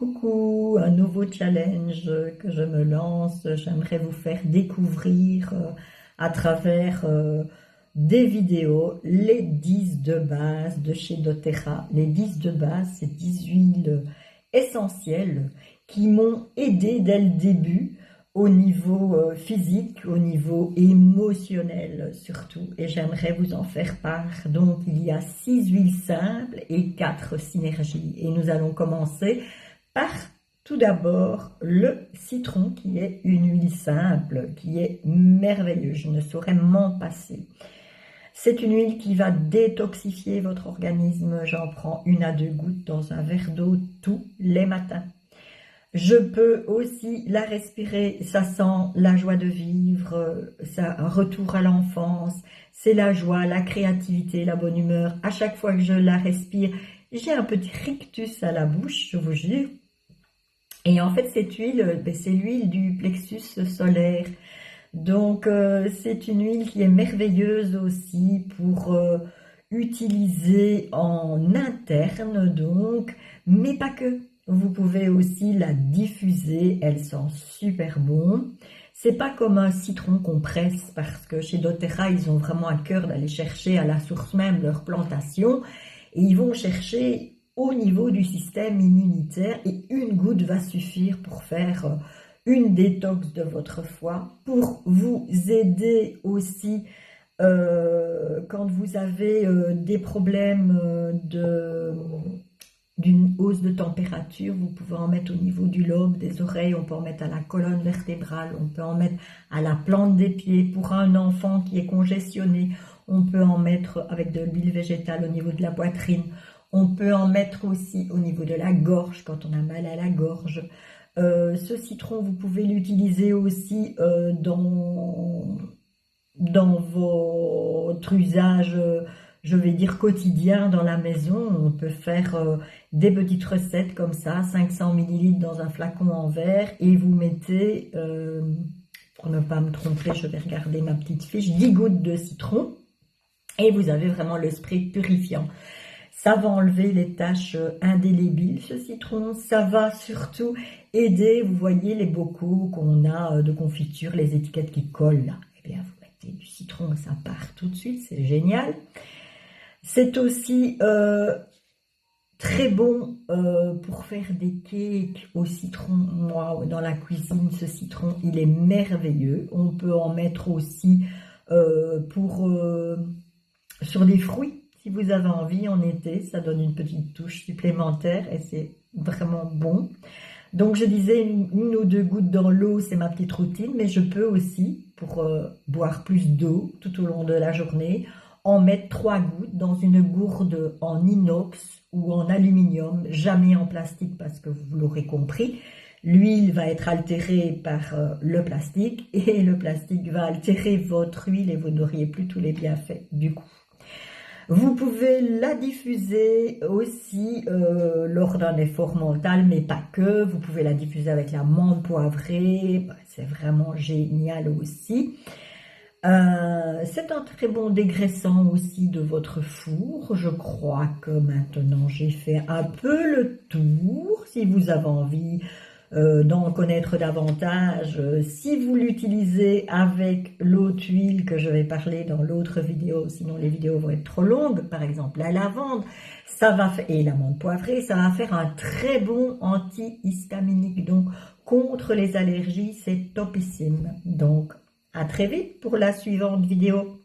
Coucou, un nouveau challenge que je me lance. J'aimerais vous faire découvrir à travers des vidéos les 10 de base de chez doTERRA. Les 10 de base, c'est 10 huiles essentielles qui m'ont aidé dès le début au niveau physique, au niveau émotionnel surtout, et j'aimerais vous en faire part. Donc il y a 6 huiles simples et 4 synergies, et nous allons commencer par tout d'abord le citron, qui est une huile simple, qui est merveilleuse, je ne saurais m'en passer. C'est une huile qui va détoxifier votre organisme. J'en prends 1 à 2 gouttes dans un verre d'eau tous les matins. Je peux aussi la respirer, ça sent la joie de vivre, ça, un retour à l'enfance, c'est la joie, la créativité, la bonne humeur. À chaque fois que je la respire, j'ai un petit rictus à la bouche, je vous jure. Et en fait, cette huile, c'est l'huile du plexus solaire. Donc, c'est une huile qui est merveilleuse aussi pour utiliser en interne, donc, mais pas que. Vous pouvez aussi la diffuser, elle sent super bon. C'est pas comme un citron qu'on presse, parce que chez doTERRA, ils ont vraiment à cœur d'aller chercher à la source même leur plantation, et ils vont chercher au niveau du système immunitaire, et 1 goutte va suffire pour faire une détox de votre foie, pour vous aider aussi quand vous avez des problèmes d'une hausse de température. Vous pouvez en mettre au niveau du lobe, des oreilles, on peut en mettre à la colonne vertébrale, on peut en mettre à la plante des pieds. Pour un enfant qui est congestionné, on peut en mettre avec de l'huile végétale au niveau de la poitrine. On peut en mettre aussi au niveau de la gorge, quand on a mal à la gorge. Ce citron, vous pouvez l'utiliser aussi dans votre usage, je vais dire quotidien dans la maison. On peut faire des petites recettes comme ça, 500 ml dans un flacon en verre, et vous mettez, pour ne pas me tromper, je vais regarder ma petite fiche, 10 gouttes de citron, et vous avez vraiment le spray purifiant. Ça va enlever les taches indélébiles, ce citron. Ça va surtout aider, vous voyez les bocaux qu'on a de confiture, les étiquettes qui collent là. Eh bien, vous mettez du citron, ça part tout de suite, c'est génial. C'est aussi très bon pour faire des cakes au citron. Moi, dans la cuisine, ce citron, il est merveilleux. On peut en mettre aussi sur des fruits. Si vous avez envie en été, ça donne une petite touche supplémentaire et c'est vraiment bon. Donc je disais 1 ou 2 gouttes dans l'eau, c'est ma petite routine, mais je peux aussi, pour boire plus d'eau tout au long de la journée, en mettre 3 gouttes dans une gourde en inox ou en aluminium, jamais en plastique, parce que vous l'aurez compris, l'huile va être altérée par le plastique, et le plastique va altérer votre huile et vous n'auriez plus tous les bienfaits du coup. Vous pouvez la diffuser aussi lors d'un effort mental, mais pas que. Vous pouvez la diffuser avec la menthe poivrée, c'est vraiment génial aussi. C'est un très bon dégraissant aussi de votre four. Je crois que maintenant j'ai fait un peu le tour. Si vous avez envie d'en connaître davantage, si vous l'utilisez avec l'autre huile que je vais parler dans l'autre vidéo, sinon les vidéos vont être trop longues, par exemple la lavande, et l'amande poivrée, ça va faire un très bon antihistaminique. Donc contre les allergies, c'est topissime. Donc à très vite pour la suivante vidéo.